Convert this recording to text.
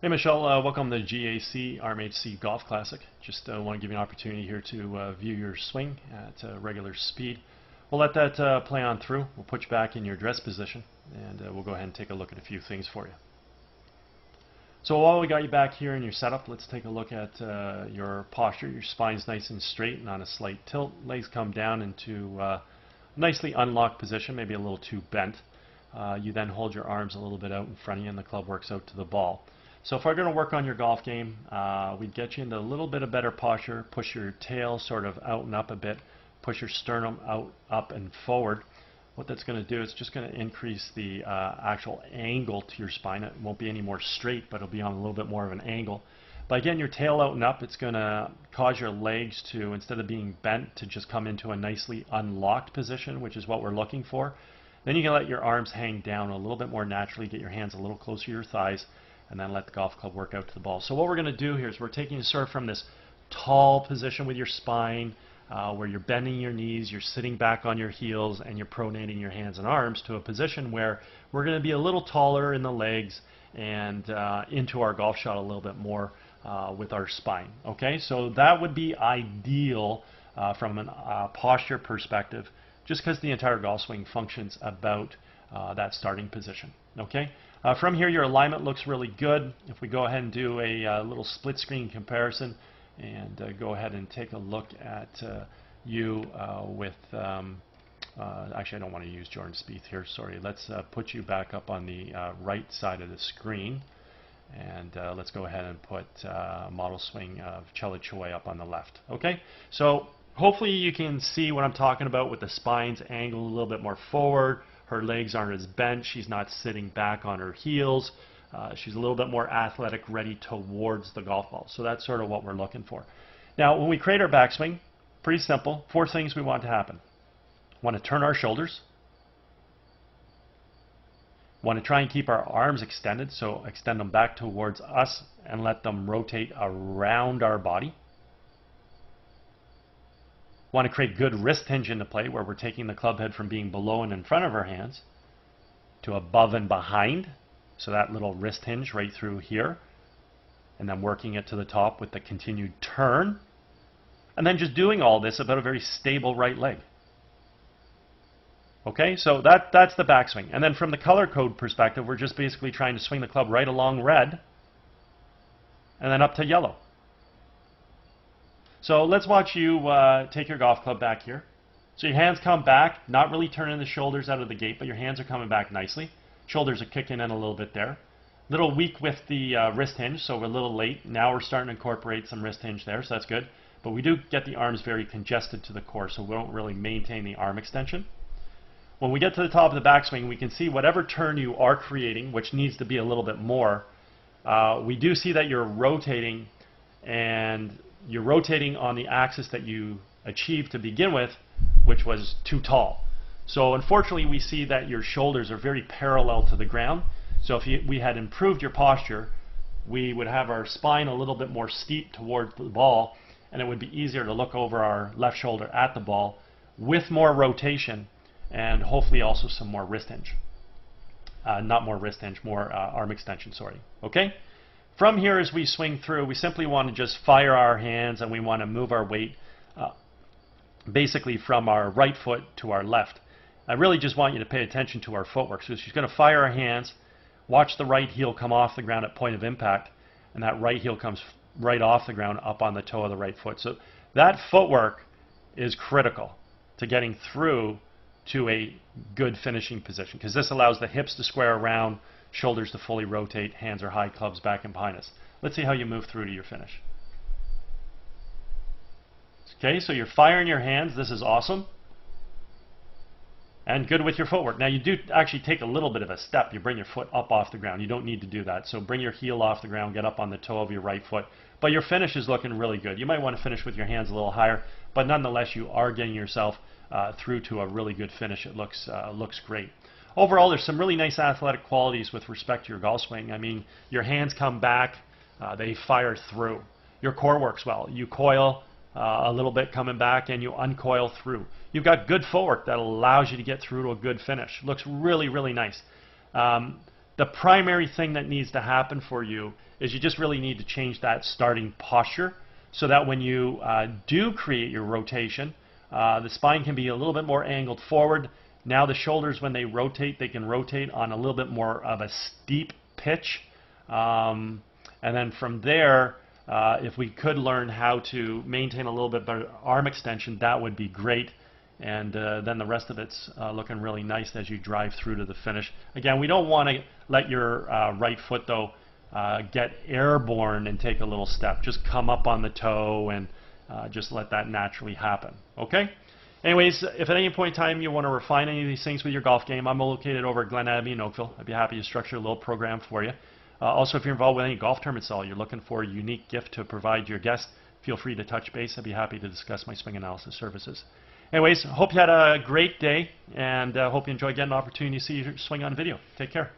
Hey Michelle, welcome to GAC RMHC Golf Classic. Just want to give you an opportunity here to view your swing at regular speed. We'll let that play on through. We'll put you back in your dress position and we'll go ahead and take a look at a few things for you. So while we got you back here in your setup, let's take a look at your posture. Your spine's nice and straight and on a slight tilt. Legs come down into a nicely unlocked position, maybe a little too bent. You then hold your arms a little bit out in front of you and the club works out to the ball. So if we're going to work on your golf game, we'd get you into a little bit of better posture, push your tail sort of out and up a bit, push your sternum out, up and forward. What that's going to do is just going to increase the actual angle to your spine. It won't be any more straight, but it'll be on a little bit more of an angle. By getting your tail out and up, it's going to cause your legs to, instead of being bent, to just come into a nicely unlocked position, which is what we're looking for. Then you can let your arms hang down a little bit more naturally, get your hands a little closer to your thighs, and then let the golf club work out to the ball. So what we're going to do here is we're taking you sort of from this tall position with your spine, where you're bending your knees, you're sitting back on your heels, and you're pronating your hands and arms to a position where we're going to be a little taller in the legs and into our golf shot a little bit more with our spine. Okay, so that would be ideal from a posture perspective, just because the entire golf swing functions about that starting position. Okay. From here, your alignment looks really good. If we go ahead and do a little split screen comparison and go ahead and take a look at you with, actually I don't want to use Jordan Spieth here, sorry. Let's put you back up on the right side of the screen, and let's go ahead and put model swing of Chella Choi up on the left. Okay, so hopefully you can see what I'm talking about with the spine's angle a little bit more forward. Her legs aren't as bent. She's not sitting back on her heels. She's a little bit more athletic, ready towards the golf ball. So that's sort of what we're looking for. Now, when we create our backswing, pretty simple. 4 things we want to happen. Want to turn our shoulders. Want to try and keep our arms extended, so extend them back towards us and let them rotate around our body. Want to create good wrist hinge into play, where we're taking the club head from being below and in front of our hands to above and behind. So that little wrist hinge right through here. And then working it to the top with the continued turn. And then just doing all this about a very stable right leg. Okay, so that's the backswing. And then from the color code perspective, we're just basically trying to swing the club right along red and then up to yellow. So let's watch you take your golf club back here. So your hands come back, not really turning the shoulders out of the gate, but your hands are coming back nicely. Shoulders are kicking in a little bit there. Little weak with the wrist hinge, so we're a little late. Now we're starting to incorporate some wrist hinge there, so that's good. But we do get the arms very congested to the core, so we don't really maintain the arm extension. When we get to the top of the backswing, we can see whatever turn you are creating, which needs to be a little bit more. We do see that you're rotating, and you're rotating on the axis that you achieved to begin with, which was too tall. So unfortunately, we see that your shoulders are very parallel to the ground. So if we had improved your posture, we would have our spine a little bit more steep towards the ball, and it would be easier to look over our left shoulder at the ball with more rotation and hopefully also some more wrist hinge. Not more wrist hinge, more arm extension, sorry. Okay? From here, as we swing through, we simply want to just fire our hands, and we want to move our weight basically from our right foot to our left. I really just want you to pay attention to our footwork. So she's going to fire our hands, watch the right heel come off the ground at point of impact, and that right heel comes right off the ground up on the toe of the right foot. So that footwork is critical to getting through to a good finishing position, because this allows the hips to square around, shoulders to fully rotate, hands are high, clubs back and behind us. Let's see how you move through to your finish. Okay, so you're firing your hands. This is awesome. And good with your footwork. Now you do actually take a little bit of a step. You bring your foot up off the ground. You don't need to do that. So bring your heel off the ground, get up on the toe of your right foot. But your finish is looking really good. You might want to finish with your hands a little higher, but nonetheless you are getting yourself through to a really good finish. It looks great. Overall, there's some really nice athletic qualities with respect to your golf swing. I mean, your hands come back, they fire through. Your core works well. You coil a little bit coming back and you uncoil through. You've got good footwork that allows you to get through to a good finish. Looks really, really nice. the primary thing that needs to happen for you is you just really need to change that starting posture so that when you do create your rotation, the spine can be a little bit more angled forward. Now the shoulders, when they rotate, they can rotate on a little bit more of a steep pitch. And then from there, if we could learn how to maintain a little bit better arm extension, that would be great. And then the rest of it's looking really nice as you drive through to the finish. Again, we don't want to let your right foot, though, get airborne and take a little step. Just come up on the toe and just let that naturally happen. Okay? Anyways, if at any point in time you want to refine any of these things with your golf game, I'm located over at Glen Abbey in Oakville. I'd be happy to structure a little program for you. Also, if you're involved with any golf tournaments at all, you're looking for a unique gift to provide your guest, feel free to touch base. I'd be happy to discuss my swing analysis services. Anyways, hope you had a great day, and hope you enjoyed getting an opportunity to see your swing on video. Take care.